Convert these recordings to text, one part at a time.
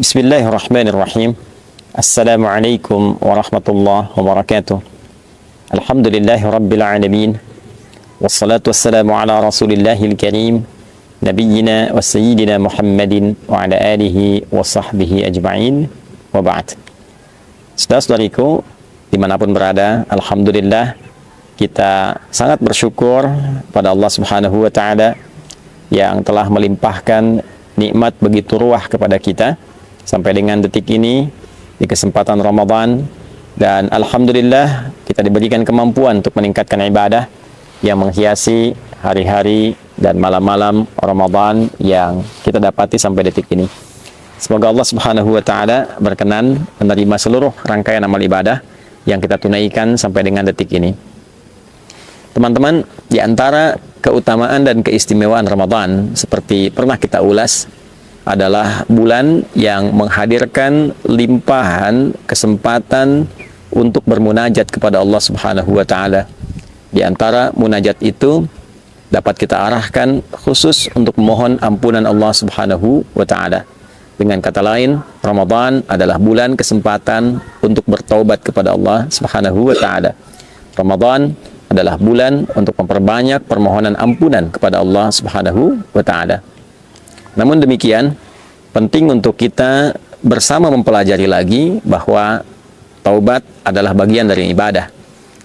Bismillahirrahmanirrahim. Assalamualaikum warahmatullahi wabarakatuh. Alhamdulillahi rabbil alamin. Wassalatu wassalamu ala rasulillahil karim, nabiyyina wa sayyidina Muhammadin wa ala alihi wa sahbihi ajma'in, wa ba'd. Saudara-saudariku dimanapun berada, alhamdulillah kita sangat bersyukur pada Allah subhanahu wa ta'ala yang telah melimpahkan nikmat begitu ruah kepada kita sampai dengan detik ini di kesempatan Ramadan, dan alhamdulillah kita diberikan kemampuan untuk meningkatkan ibadah yang menghiasi hari-hari dan malam-malam Ramadan yang kita dapati sampai detik ini. Semoga Allah subhanahu wa ta'ala berkenan menerima seluruh rangkaian amal ibadah yang kita tunaikan sampai dengan detik ini. Teman-teman, di antara keutamaan dan keistimewaan Ramadan seperti pernah kita ulas adalah bulan yang menghadirkan limpahan kesempatan untuk bermunajat kepada Allah subhanahu wa ta'ala. Di antara munajat itu dapat kita arahkan khusus untuk memohon ampunan Allah subhanahu wa ta'ala. Dengan kata lain, Ramadan adalah bulan kesempatan untuk bertaubat kepada Allah subhanahu wa ta'ala. Ramadan adalah bulan untuk memperbanyak permohonan ampunan kepada Allah subhanahu wa ta'ala. Namun demikian, penting untuk kita bersama mempelajari lagi bahwa taubat adalah bagian dari ibadah.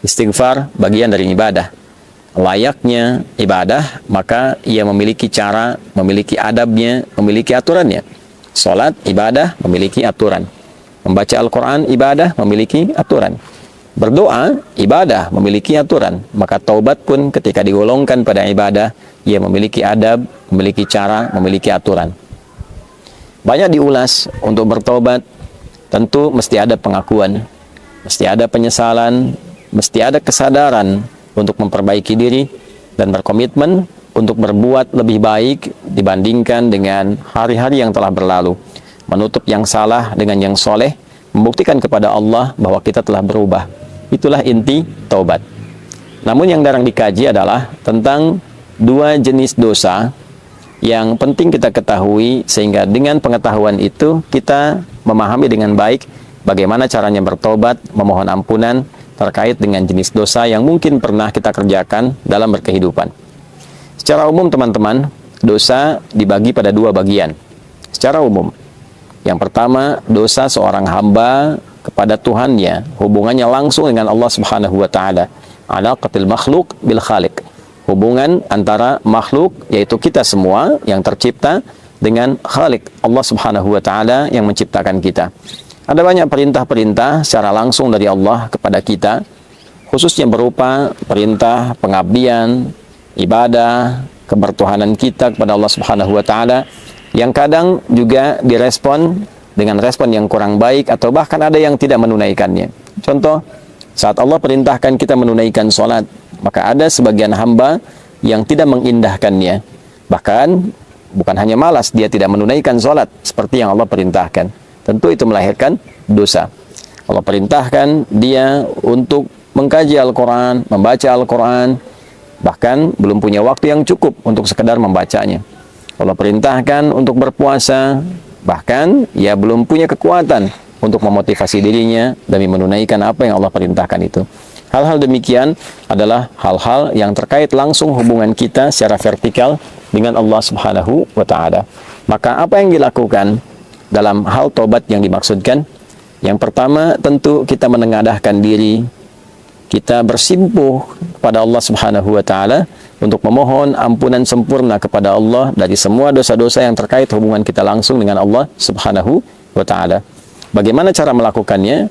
Istighfar bagian dari ibadah. Layaknya ibadah, maka ia memiliki cara, memiliki adabnya, memiliki aturannya. Salat, ibadah, memiliki aturan. Membaca Al-Quran, ibadah, memiliki aturan. Berdoa, ibadah, memiliki aturan. Maka taubat pun ketika digolongkan pada ibadah, ia memiliki adab, memiliki cara, memiliki aturan. Banyak diulas untuk bertobat, tentu mesti ada pengakuan, mesti ada penyesalan, mesti ada kesadaran untuk memperbaiki diri dan berkomitmen untuk berbuat lebih baik dibandingkan dengan hari-hari yang telah berlalu. Menutup yang salah dengan yang soleh, membuktikan kepada Allah bahwa kita telah berubah. Itulah inti taubat. Namun yang jarang dikaji adalah tentang dua jenis dosa yang penting kita ketahui, sehingga dengan pengetahuan itu kita memahami dengan baik bagaimana caranya bertobat, memohon ampunan terkait dengan jenis dosa yang mungkin pernah kita kerjakan dalam berkehidupan. Secara umum teman-teman, dosa dibagi pada dua bagian. Secara umum, yang pertama, dosa seorang hamba kepada Tuhannya, hubungannya langsung dengan Allah subhanahu wa ta'ala. Alaqatil makhluk bil khaliq. Hubungan antara makhluk, yaitu kita semua yang tercipta, dengan khaliq, Allah subhanahu wa ta'ala yang menciptakan kita. Ada banyak perintah-perintah secara langsung dari Allah kepada kita, khususnya berupa perintah pengabdian, ibadah, kebertuhanan kita kepada Allah subhanahu wa ta'ala, yang kadang juga direspon dengan respon yang kurang baik, atau bahkan ada yang tidak menunaikannya. Contoh, saat Allah perintahkan kita menunaikan sholat, maka ada sebagian hamba yang tidak mengindahkannya. Bahkan bukan hanya malas, dia tidak menunaikan sholat seperti yang Allah perintahkan. Tentu itu melahirkan dosa. Allah perintahkan dia untuk mengkaji Al-Quran, membaca Al-Quran, bahkan belum punya waktu yang cukup untuk sekedar membacanya. Allah perintahkan untuk berpuasa, bahkan ia belum punya kekuatan untuk memotivasi dirinya demi menunaikan apa yang Allah perintahkan itu. Hal-hal demikian adalah hal-hal yang terkait langsung hubungan kita secara vertikal dengan Allah subhanahu wa ta'ala. Maka apa yang dilakukan dalam hal tobat yang dimaksudkan? Yang pertama, tentu kita menengadahkan diri, kita bersimpuh kepada Allah subhanahu wa ta'ala untuk memohon ampunan sempurna kepada Allah dari semua dosa-dosa yang terkait hubungan kita langsung dengan Allah subhanahu wa ta'ala. Bagaimana cara melakukannya?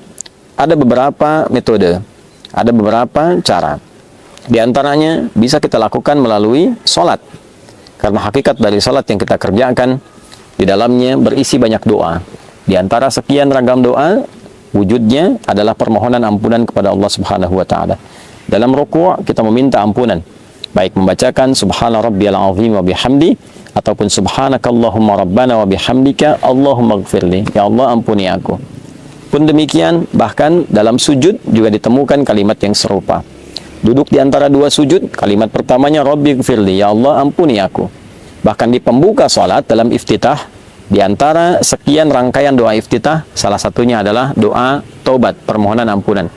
Ada beberapa metode, ada beberapa cara. Di antaranya bisa kita lakukan melalui sholat. Karena hakikat dari sholat yang kita kerjakan, di dalamnya berisi banyak doa. Di antara sekian ragam doa, wujudnya adalah permohonan ampunan kepada Allah subhanahu wa ta'ala. Dalam ruku' kita meminta ampunan, baik membacakan subhana rabbiyal azim wa bihamdi, ataupun subhanakallahumma rabbana wa bihamdika Allahumma gfirli, ya Allah ampuni aku. Pun demikian, bahkan dalam sujud juga ditemukan kalimat yang serupa. Duduk di antara dua sujud, kalimat pertamanya rabbi gfirli, ya Allah ampuni aku. Bahkan di pembuka salat dalam iftitah, Di antara sekian rangkaian doa iftitah, salah satunya adalah doa taubat, permohonan ampunan.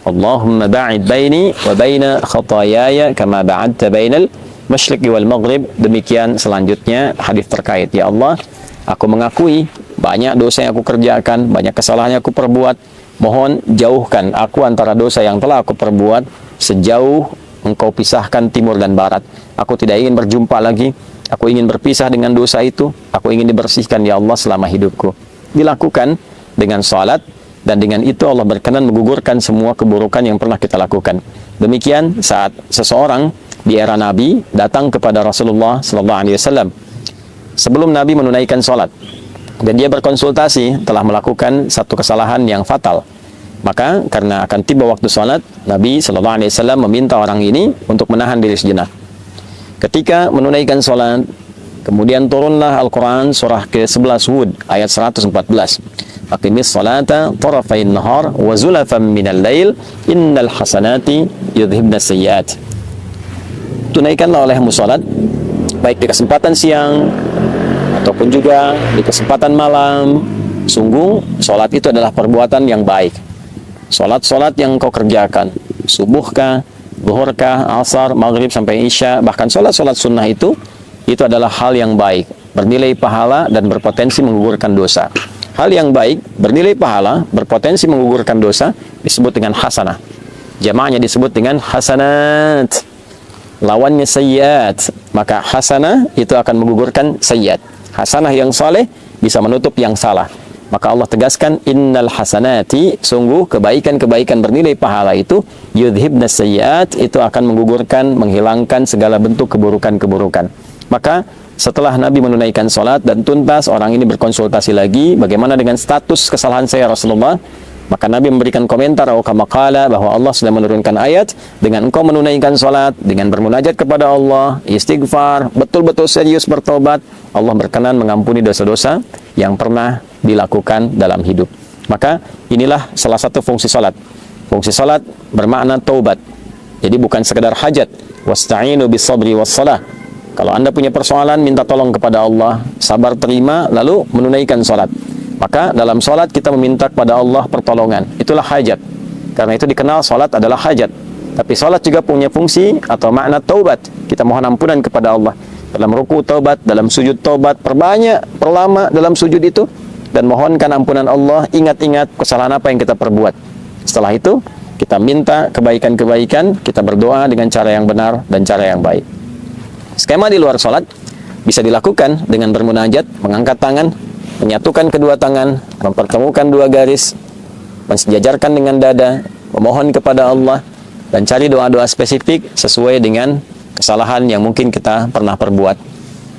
Allahumma ba'id baini wa baina khataayaya kama ba'adta bainal masyriqi wal maghrib. Demikian selanjutnya hadis terkait. Ya Allah, aku mengakui banyak dosa yang aku kerjakan, banyak kesalahan yang aku perbuat. Mohon jauhkan aku antara dosa yang telah aku perbuat sejauh Engkau pisahkan timur dan barat. Aku tidak ingin berjumpa lagi. Aku ingin berpisah dengan dosa itu. Aku ingin dibersihkan ya Allah selama hidupku. Dilakukan dengan salat, dan dengan itu Allah berkenan menggugurkan semua keburukan yang pernah kita lakukan. Demikian saat seseorang di era Nabi datang kepada Rasulullah SAW sebelum Nabi menunaikan salat, dan dia berkonsultasi telah melakukan satu kesalahan yang fatal. Maka karena akan tiba waktu salat, Nabi SAW meminta orang ini untuk menahan diri sejenak. Ketika menunaikan salat, kemudian turunlah Al-Quran surah ke-11 Hud ayat 114. Aqimis salata tarafain nahar wa zulafan minal lail innal hasanati yudhibna sayyiat. Tunaikanlah olehmu salat baik di kesempatan siang ataupun juga di kesempatan malam. Sungguh salat itu adalah perbuatan yang baik. Salat-salat yang kau kerjakan, subuhkah, zuhurkah, asar, maghrib sampai isya, bahkan salat-salat sunnah itu adalah hal yang baik, bernilai pahala dan berpotensi menggugurkan dosa. Hal yang baik, bernilai pahala, berpotensi menggugurkan dosa, disebut dengan hasanah. Jamaahnya disebut dengan hasanat. Lawannya sayyiat. Maka hasanah itu akan menggugurkan sayyiat. Hasanah yang saleh bisa menutup yang salah. Maka Allah tegaskan, innal hasanati, sungguh kebaikan-kebaikan bernilai pahala itu, yudhibna sayyiat, itu akan menggugurkan, menghilangkan segala bentuk keburukan-keburukan. Maka setelah Nabi menunaikan salat dan tuntas, orang ini berkonsultasi lagi, bagaimana dengan status kesalahan saya Rasulullah? Maka Nabi memberikan komentar kama qala, bahwa Allah sudah menurunkan ayat, dengan engkau menunaikan salat, dengan bermunajat kepada Allah, istighfar, betul-betul serius bertobat, Allah berkenan mengampuni dosa-dosa yang pernah dilakukan dalam hidup. Maka inilah salah satu fungsi salat. Fungsi salat bermakna taubat. Jadi bukan sekedar hajat. Wasta'inu bis-sabri was-salah. Kalau Anda punya persoalan, minta tolong kepada Allah, sabar terima, lalu menunaikan salat. Maka dalam salat kita meminta kepada Allah pertolongan. Itulah hajat. Karena itu dikenal salat adalah hajat. Tapi salat juga punya fungsi atau makna taubat. Kita mohon ampunan kepada Allah. Dalam ruku taubat, dalam sujud taubat, perlama dalam sujud itu, dan mohonkan ampunan Allah, ingat-ingat kesalahan apa yang kita perbuat. Setelah itu, kita minta kebaikan-kebaikan, kita berdoa dengan cara yang benar dan cara yang baik. Skema di luar sholat bisa dilakukan dengan bermunajat, mengangkat tangan, menyatukan kedua tangan, mempertemukan dua garis, mensejajarkan dengan dada, memohon kepada Allah, dan cari doa-doa spesifik sesuai dengan kesalahan yang mungkin kita pernah perbuat.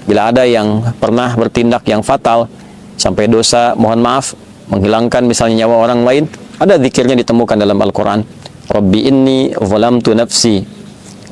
Bila ada yang pernah bertindak yang fatal, sampai dosa, mohon maaf, menghilangkan misalnya nyawa orang lain, ada zikirnya ditemukan dalam Al-Quran. Rabbi inni zalamtu nafsi.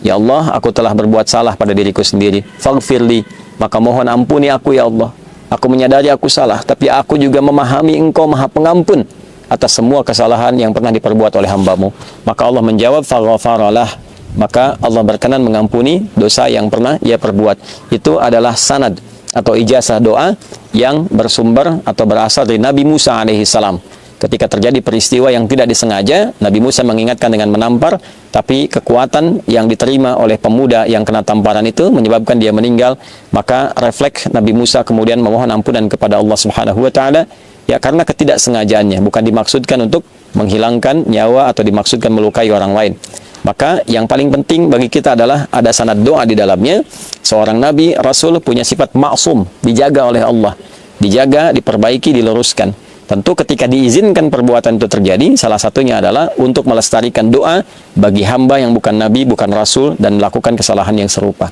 Ya Allah, aku telah berbuat salah pada diriku sendiri. Faghfirli, maka mohon ampuni aku ya Allah. Aku menyadari aku salah, tapi aku juga memahami Engkau Maha Pengampun atas semua kesalahan yang pernah diperbuat oleh hamba-Mu. Maka Allah menjawab, faghfaralah, maka Allah berkenan mengampuni dosa yang pernah ia perbuat. Itu adalah sanad atau ijazah doa yang bersumber atau berasal dari Nabi Musa alaihissalam. Ketika terjadi peristiwa yang tidak disengaja, Nabi Musa mengingatkan dengan menampar, tapi kekuatan yang diterima oleh pemuda yang kena tamparan itu menyebabkan dia meninggal. Maka refleks Nabi Musa kemudian memohon ampunan kepada Allah Subhanahu wa taala, ya karena ketidaksengajaannya, bukan dimaksudkan untuk menghilangkan nyawa atau dimaksudkan melukai orang lain. Maka yang paling penting bagi kita adalah ada sanad doa di dalamnya. Seorang Nabi, Rasul punya sifat maksum, dijaga oleh Allah, dijaga, diperbaiki, diluruskan. Tentu ketika diizinkan perbuatan itu terjadi, salah satunya adalah untuk melestarikan doa bagi hamba yang bukan Nabi, bukan Rasul, dan melakukan kesalahan yang serupa.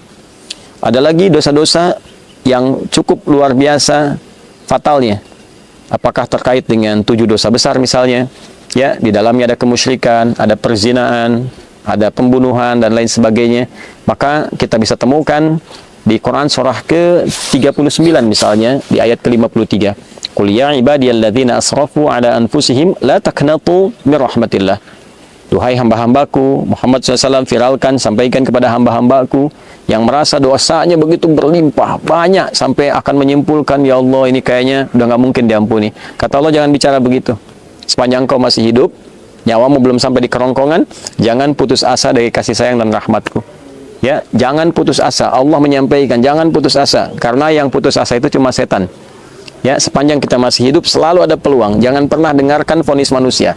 Ada lagi dosa-dosa yang cukup luar biasa fatalnya. Apakah terkait dengan 7 dosa besar misalnya? Ya, di dalamnya ada kemusyrikan, ada perzinaan, ada pembunuhan, dan lain sebagainya. Maka kita bisa temukan di Quran surah ke-39 misalnya, di ayat ke-53. Qul ya ibadiyalladzina asrafu ala anfusihim la taqnatu min rahmatillah. Duhai hamba-hambaku, Muhammad SAW viralkan, sampaikan kepada hamba-hambaku yang merasa dosanya begitu berlimpah, banyak, sampai akan menyimpulkan, ya Allah ini kayaknya udah nggak mungkin diampuni. Kata Allah, jangan bicara begitu. Sepanjang kau masih hidup, nyawamu belum sampai di kerongkongan, jangan putus asa dari kasih sayang dan rahmatku. Ya, jangan putus asa. Allah menyampaikan, jangan putus asa, karena yang putus asa itu cuma setan. Ya, sepanjang kita masih hidup selalu ada peluang. Jangan pernah dengarkan vonis manusia.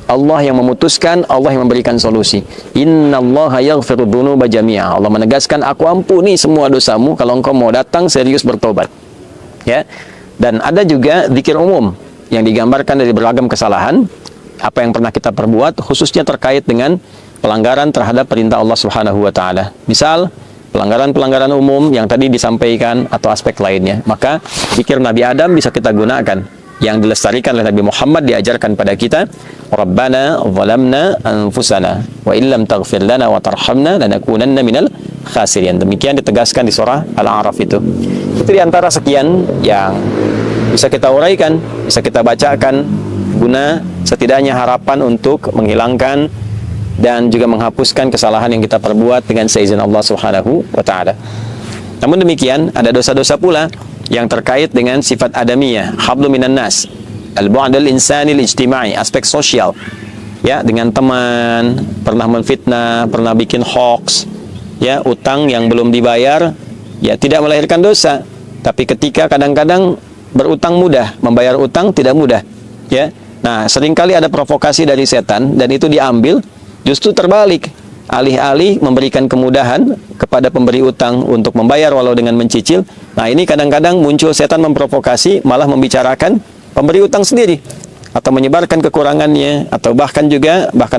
Allah yang memutuskan, Allah yang memberikan solusi. Innallaha yaghfiru dzunuba jami'a. Allah menegaskan, aku ampuni semua dosamu kalau engkau mau datang serius bertobat. Ya. Dan ada juga zikir umum yang digambarkan dari beragam kesalahan apa yang pernah kita perbuat, khususnya terkait dengan pelanggaran terhadap perintah Allah Subhanahu wa taala. Misal pelanggaran-pelanggaran umum yang tadi disampaikan atau aspek lainnya. Maka zikir Nabi Adam bisa kita gunakan, yang dilestarikan oleh Nabi Muhammad, diajarkan pada kita. Rabbana zalamna anfusana wa illam taghfir lana wa tarhamna lanakunanna minal khasirin. Demikian ditegaskan di surah Al-A'raf itu. Itu diantara sekian yang bisa kita uraikan, bisa kita bacakan, guna setidaknya harapan untuk menghilangkan dan juga menghapuskan kesalahan yang kita perbuat dengan seizin Allah Subhanahu wa taala. Namun demikian, ada dosa-dosa pula yang terkait dengan sifat adamiyah, hablu minan nas, al-bu'dal insani al-ijtimai, aspek sosial. Ya, dengan teman, pernah menfitnah, pernah bikin hoax, ya, utang yang belum dibayar, ya tidak melahirkan dosa. Tapi ketika kadang-kadang berutang mudah, membayar utang tidak mudah, ya. Nah, seringkali ada provokasi dari setan dan itu diambil, justru terbalik. Alih-alih memberikan kemudahan kepada pemberi utang untuk membayar walau dengan mencicil, nah ini kadang-kadang muncul setan memprovokasi, malah membicarakan pemberi utang sendiri, atau menyebarkan kekurangannya, atau bahkan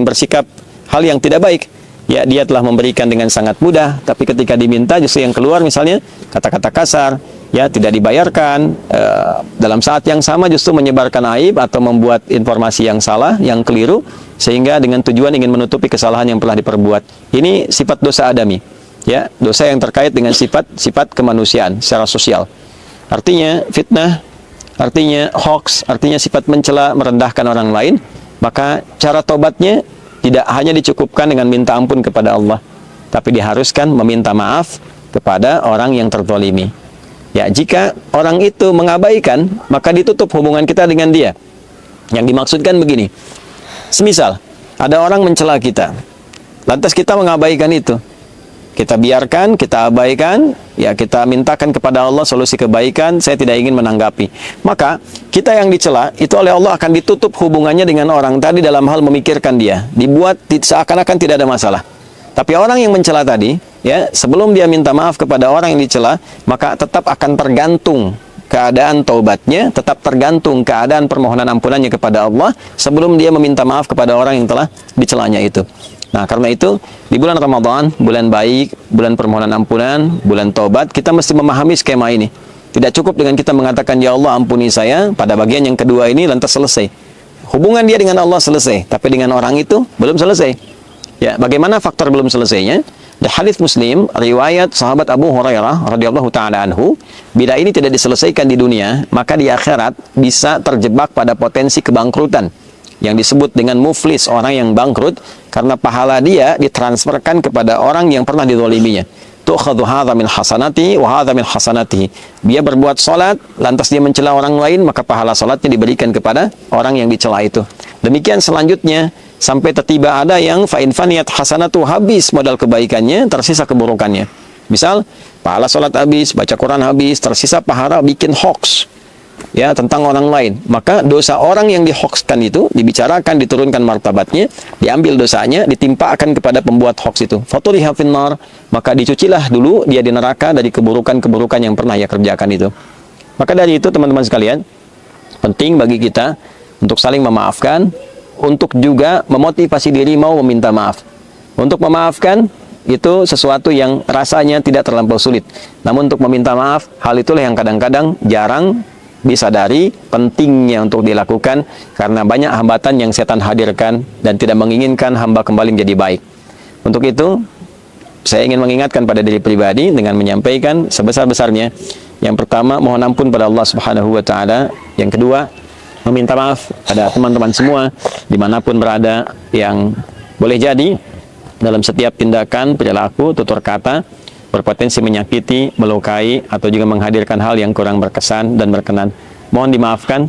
bersikap hal yang tidak baik. Ya, dia telah memberikan dengan sangat mudah, tapi ketika diminta justru yang keluar misalnya kata-kata kasar, ya, tidak dibayarkan, dalam saat yang sama justru menyebarkan aib atau membuat informasi yang salah, yang keliru, sehingga dengan tujuan ingin menutupi kesalahan yang pernah diperbuat. Ini sifat dosa adami, ya, dosa yang terkait dengan sifat kemanusiaan secara sosial. Artinya fitnah, artinya hoax, artinya sifat mencela, merendahkan orang lain. Maka cara tobatnya tidak hanya dicukupkan dengan minta ampun kepada Allah, tapi diharuskan meminta maaf kepada orang yang terzalimi. Ya, jika orang itu mengabaikan, maka ditutup hubungan kita dengan dia. Yang dimaksudkan begini, semisal ada orang mencela kita, lantas kita mengabaikan itu, kita biarkan, kita abaikan, ya, kita mintakan kepada Allah solusi kebaikan, saya tidak ingin menanggapi. Maka kita yang dicela itu oleh Allah akan ditutup hubungannya dengan orang tadi dalam hal memikirkan dia, dibuat seakan-akan tidak ada masalah. Tapi orang yang mencela tadi, ya, sebelum dia minta maaf kepada orang yang dicela, maka tetap akan tergantung keadaan taubatnya, tetap tergantung keadaan permohonan ampunannya kepada Allah sebelum dia meminta maaf kepada orang yang telah dicelanya itu. Nah, karena itu di bulan Ramadan, bulan baik, bulan permohonan ampunan, bulan taubat, kita mesti memahami skema ini. Tidak cukup dengan kita mengatakan, ya Allah ampuni saya, pada bagian yang kedua ini lantas selesai. Hubungan dia dengan Allah selesai, tapi dengan orang itu belum selesai. Ya, bagaimana faktor belum selesainya? Di hadits Muslim, riwayat sahabat Abu Hurairah radhiyallahu taala anhu, bila ini tidak diselesaikan di dunia, maka di akhirat bisa terjebak pada potensi kebangkrutan yang disebut dengan muflis, orang yang bangkrut karena pahala dia ditransferkan kepada orang yang pernah dizaliminya. Tu'khadhu hadza min hasanati wa hadza min hasanatihi. Dia berbuat salat, lantas dia mencela orang lain, maka pahala salatnya diberikan kepada orang yang dicela itu. Demikian selanjutnya, sampai tiba ada yang fa'in faniyat hasanatu, habis modal kebaikannya, tersisa keburukannya. Misal, pahala salat habis, baca Quran habis, tersisa pahala bikin hoax, ya, tentang orang lain. Maka dosa orang yang dihoaxkan itu dibicarakan, diturunkan martabatnya, diambil dosanya, ditimpakan kepada pembuat hoax itu. Fatuliha finnar, maka dicucilah dulu dia di neraka dari keburukan-keburukan yang pernah ia kerjakan itu. Maka dari itu teman-teman sekalian, penting bagi kita untuk saling memaafkan, untuk juga memotivasi diri mau meminta maaf. Untuk memaafkan itu sesuatu yang rasanya tidak terlampau sulit. Namun untuk meminta maaf, hal itulah yang kadang-kadang jarang disadari pentingnya untuk dilakukan, karena banyak hambatan yang setan hadirkan dan tidak menginginkan hamba kembali menjadi baik. Untuk itu, saya ingin mengingatkan pada diri pribadi dengan menyampaikan sebesar-besarnya. Yang pertama, mohon ampun pada Allah Subhanahu wa taala. Yang kedua, meminta maaf pada teman-teman semua dimanapun berada yang Boleh jadi dalam setiap tindakan, perilaku, tutur kata berpotensi menyakiti, melukai, atau juga menghadirkan hal yang kurang berkesan dan berkenan. Mohon dimaafkan,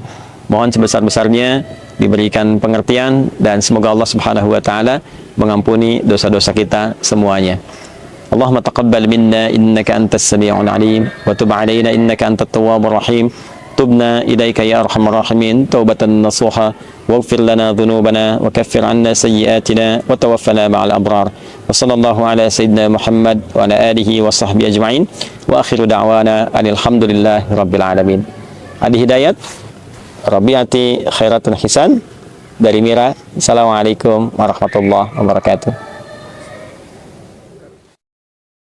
mohon sebesar-besarnya diberikan pengertian, dan semoga Allah Subhanahu wa taala mengampuni dosa-dosa kita semuanya. Allahumma taqabbal minna innaka antas sami'ul alim wa tub 'alaina innaka antat tawwabur rahim. Tubna ilaika ya arhamar rahimin taubatan nasuha waghfir lana dhunubana wa kaffir 'anna sayyi'atina wa tawaffana ma'al abrar. Wa sallallahu ala sayyidina Muhammad wa ala alihi wa sahbihi ajma'in. Wa akhiru da'wana alhamdulillahi rabbil alamin. Adi Hidayat, Rabiati Khairatul Hisan dari Mira. Assalamualaikum warahmatullahi wabarakatuh.